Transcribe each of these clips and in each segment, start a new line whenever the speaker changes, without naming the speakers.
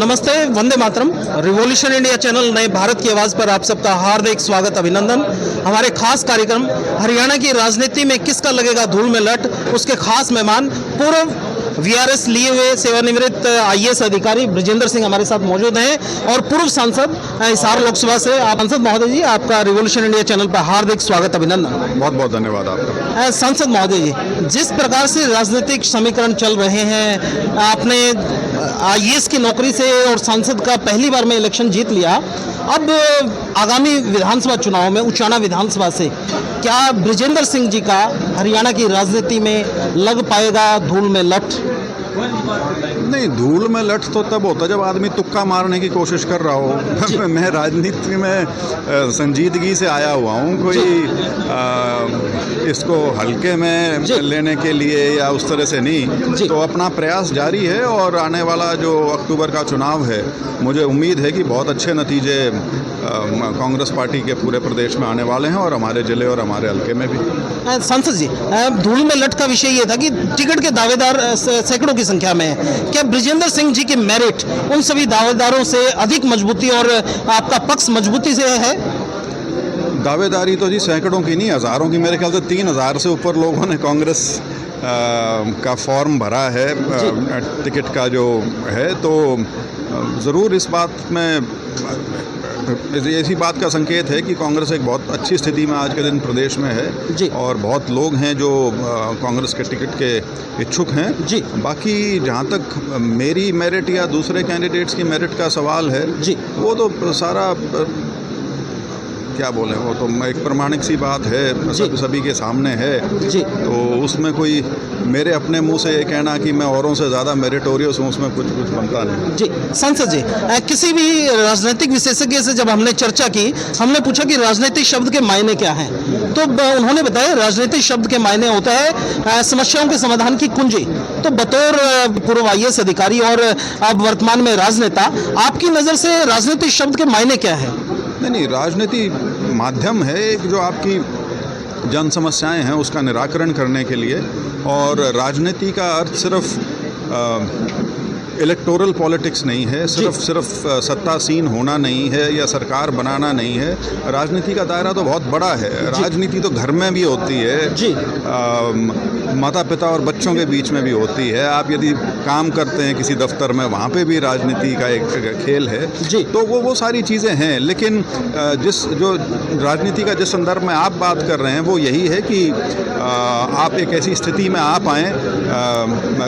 नमस्ते, Vande Mataram. Revolution India channel नए भारत की आवाज़ पर आप सबका हार्दिक स्वागत, अभिनंदन। हमारे खास कार्यक्रम हरियाणा की राजनीति में किसका लगेगा धूल में लट, उसके खास मेहमान पूर्व वीआरएस लिए हुए सेवानिवृत्त आईएएस अधिकारी ब्रिजेंद्र सिंह हमारे साथ मौजूद हैं और पूर्व सांसद हिसार लोकसभा से सांसद महोदय जी, आपका रिवॉल्यूशन इंडिया चैनल पर हार्दिक स्वागत, अभिनंदन।
बहुत बहुत धन्यवाद आपका।
सांसद महोदय जी, जिस प्रकार से राजनीतिक समीकरण चल रहे हैं, आपने आईएएस की नौकरी से और सांसद का पहली बार में इलेक्शन जीत लिया, अब आगामी विधानसभा चुनाव में उचाना विधानसभा से क्या ब्रिजेंद्र सिंह जी का हरियाणा की राजनीति में लग पाएगा धूल में लट?
नहीं, धूल में लट तो तब होता जब आदमी तुक्का मारने की कोशिश कर रहा हो। मैं राजनीति में संजीदगी से आया हुआ हूँ, कोई इसको हल्के में लेने के लिए या उस तरह से नहीं। तो अपना प्रयास जारी है और आने वाला जो अक्टूबर का चुनाव है, मुझे उम्मीद है कि बहुत अच्छे नतीजे कांग्रेस पार्टी के पूरे प्रदेश में आने वाले हैं और हमारे जिले और हमारे हल्के में भी।
सांसद जी, धूल में लट का विषय ये था कि टिकट के दावेदार सैकड़ों की संख्या में है। क्या ब्रिजेंद्र सिंह जी की मेरिट उन सभी दावेदारों से अधिक मजबूती और आपका पक्ष मजबूती से है?
दावेदारी तो जी सैकड़ों की नहीं, हज़ारों की। मेरे ख्याल से 3000 से ऊपर लोगों ने कांग्रेस का फॉर्म भरा है टिकट का जो है। तो ज़रूर इस बात में ऐसी बात का संकेत है कि कांग्रेस एक बहुत अच्छी स्थिति में आज के दिन प्रदेश में है और बहुत लोग हैं जो कांग्रेस के टिकट के इच्छुक हैं जी। बाकी जहाँ तक मेरी मेरिट या दूसरे कैंडिडेट्स की मेरिट का सवाल है जी, वो तो सारा क्या बोलें, वो तो एक प्रमाणिक सी बात है, सभी के सामने है जी। तो उसमें कोई मेरे अपने मुंह से ये कहना कि मैं औरों से ज़्यादा मेरिटोरियस हूँ, उसमें कुछ बनता नहीं
जी। सांसद जी, किसी भी राजनीतिक विशेषज्ञ से जब हमने चर्चा की, हमने पूछा कि राजनीतिक शब्द के मायने क्या हैं, तो उन्होंने बताया राजनीतिक शब्द के मायने होता है समस्याओं के समाधान की कुंजी। तो बतौर पूर्व आईएएस अधिकारी और अब वर्तमान में राजनेता, आपकी नज़र से राजनीतिक शब्द के मायने क्या है?
नहीं, राजनीति माध्यम है एक, जो आपकी जन समस्याएं हैं उसका निराकरण करने के लिए। और राजनीति का अर्थ सिर्फ इलेक्टोरल पॉलिटिक्स नहीं है, सिर्फ सत्तासीन होना नहीं है या सरकार बनाना नहीं है। राजनीति का दायरा तो बहुत बड़ा है। राजनीति तो घर में भी होती है जी, माता पिता और बच्चों के बीच में भी होती है। आप यदि काम करते हैं किसी दफ्तर में, वहाँ पे भी राजनीति का एक खेल है जी। तो वो सारी चीज़ें हैं, लेकिन जो राजनीति का जिस संदर्भ में आप बात कर रहे हैं वो यही है कि आप एक ऐसी स्थिति में आ पाएँ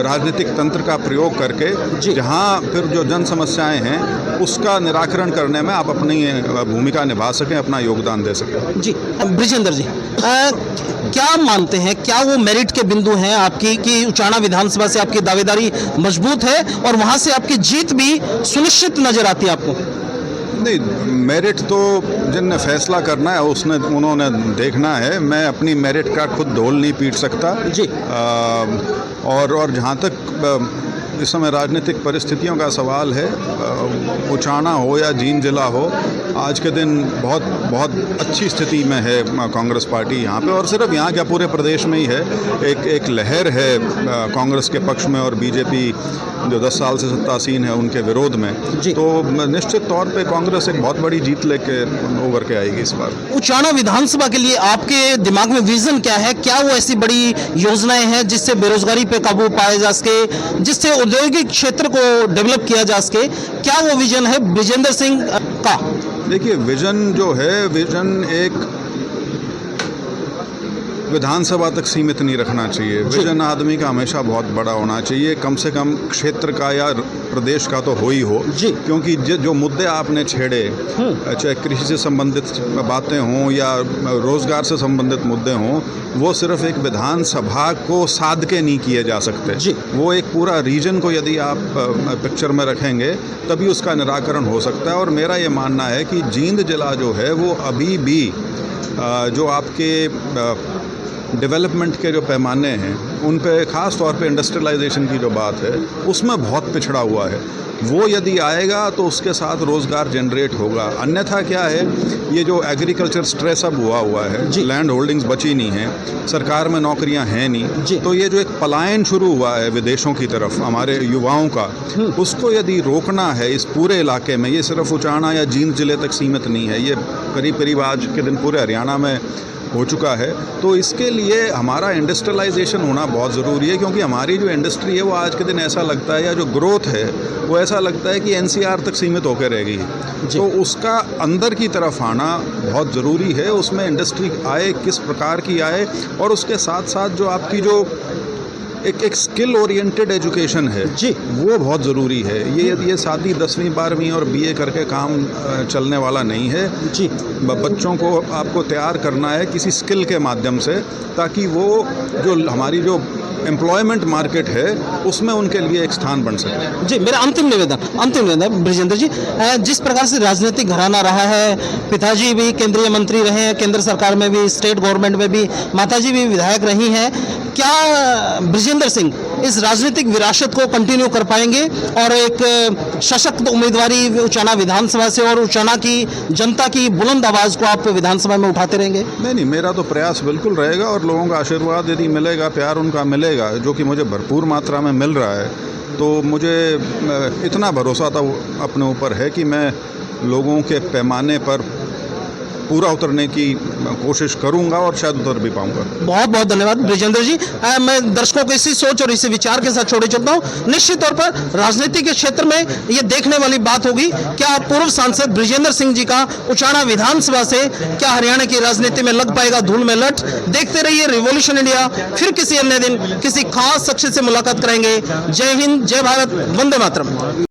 राजनीतिक तंत्र का प्रयोग करके, जहाँ फिर जो जन समस्याएं हैं उसका निराकरण करने में आप अपनी भूमिका निभा सकें, अपना योगदान दे सकें
जी। ब्रिजेंद्र जी, क्या मानते हैं, क्या वो मेरिट के बिंदु हैं आपकी कि उचाना विधानसभा से आपकी दावेदारी मजबूत है और वहाँ से आपकी जीत भी सुनिश्चित नजर आती है आपको?
नहीं, मेरिट तो जिनने फैसला करना है उन्होंने देखना है। मैं अपनी मेरिट का खुद ढोल नहीं पीट सकता जी। और जहाँ तक इस समय राजनीतिक परिस्थितियों का सवाल है, उचाना हो या जींद जिला हो, आज के दिन बहुत अच्छी स्थिति में है कांग्रेस पार्टी यहाँ पे। और सिर्फ यहाँ क्या, पूरे प्रदेश में ही है। एक लहर है कांग्रेस के पक्ष में और बीजेपी जो 10 साल से सत्तासीन है उनके विरोध में। तो निश्चित तौर पे कांग्रेस एक बहुत बड़ी जीत लेके उभर के आएगी इस बार।
उचाना विधानसभा के लिए आपके दिमाग में विजन क्या है? क्या वो ऐसी बड़ी योजनाएं हैं जिससे बेरोजगारी पे काबू पाया जा सके, जिससे औद्योगिक क्षेत्र को डेवलप किया जा सके? क्या वो विजन है ब्रिजेंद्र सिंह का?
देखिए, विजन जो है, विजन एक विधानसभा तक सीमित नहीं रखना चाहिए। विजन आदमी का हमेशा बहुत बड़ा होना चाहिए, कम से कम क्षेत्र का या प्रदेश का तो हो ही हो जी। क्योंकि जो मुद्दे आपने छेड़े, चाहे कृषि से संबंधित बातें हों या रोजगार से संबंधित मुद्दे हों, वो सिर्फ एक विधानसभा को साध के नहीं किए जा सकते जी। वो एक पूरा रीजन को यदि आप पिक्चर में रखेंगे तभी उसका निराकरण हो सकता है। और मेरा ये मानना है कि जींद जिला जो है वो अभी भी जो आपके डेवलपमेंट के जो पैमाने हैं उन पे ख़ास तौर पे इंडस्ट्रियलाइजेशन की जो बात है उसमें बहुत पिछड़ा हुआ है। वो यदि आएगा तो उसके साथ रोज़गार जनरेट होगा। अन्यथा क्या है, ये जो एग्रीकल्चर स्ट्रेस अब हुआ है, लैंड होल्डिंग्स बची नहीं है, सरकार में नौकरियां हैं नहीं, तो ये जो एक पलायन शुरू हुआ है विदेशों की तरफ हमारे युवाओं का, उसको यदि रोकना है इस पूरे इलाके में, ये सिर्फ उचाना या जींद जिले तक सीमित नहीं है, ये करीब करीब आज के दिन पूरे हरियाणा में हो चुका है। तो इसके लिए हमारा इंडस्ट्रियलाइजेशन होना बहुत ज़रूरी है, क्योंकि हमारी जो इंडस्ट्री है वो आज के दिन ऐसा लगता है, या जो ग्रोथ है वो ऐसा लगता है कि एनसीआर तक सीमित होकर रह गई है। तो उसका अंदर की तरफ आना बहुत ज़रूरी है, उसमें इंडस्ट्री आए, किस प्रकार की आए, और उसके साथ साथ जो आपकी जो एक स्किल ओरिएंटेड एजुकेशन है वो बहुत ज़रूरी है। ये शादी 10वीं 12वीं और बीए करके काम चलने वाला नहीं है। बच्चों को आपको तैयार करना है किसी स्किल के माध्यम से, ताकि वो जो हमारी जो एम्प्लॉयमेंट मार्केट है उसमें उनके लिए एक स्थान बन सके।
जी, मेरा अंतिम निवेदन ब्रिजेंद्र जी, जिस प्रकार से राजनीतिक घराना रहा है, पिताजी भी केंद्रीय मंत्री रहे हैं, केंद्र सरकार में भी, स्टेट गवर्नमेंट में भी, माताजी भी विधायक रही हैं, क्या ब्रिजेंद्र सिंह इस राजनीतिक विरासत को कंटिन्यू कर पाएंगे और एक सशक्त उम्मीदवारी उचाना विधानसभा से और उचाना की जनता की बुलंद आवाज़ को आप विधानसभा में उठाते रहेंगे?
नहीं, मेरा तो प्रयास बिल्कुल रहेगा, और लोगों का आशीर्वाद यदि मिलेगा, प्यार उनका मिलेगा, जो कि मुझे भरपूर मात्रा में मिल रहा है, तो मुझे इतना भरोसा तो अपने ऊपर है कि मैं लोगों के पैमाने पर पूरा उतरने की कोशिश करूंगा और शायद उतर भी पाऊंगा।
बहुत बहुत धन्यवाद ब्रिजेंद्र जी। मैं दर्शकों को इसी सोच और इसी विचार के साथ छोड़े चलता हूँ। निश्चित तौर पर राजनीति के क्षेत्र में ये देखने वाली बात होगी, क्या पूर्व सांसद ब्रिजेंद्र सिंह जी का उचाना विधानसभा से क्या हरियाणा की राजनीति में लग पाएगा धूल में लट। देखते रहिए रिवॉल्यूशन इंडिया। फिर किसी अन्य दिन किसी खास शख्स से मुलाकात करेंगे। जय हिंद, जय भारत, वंदे मातरम।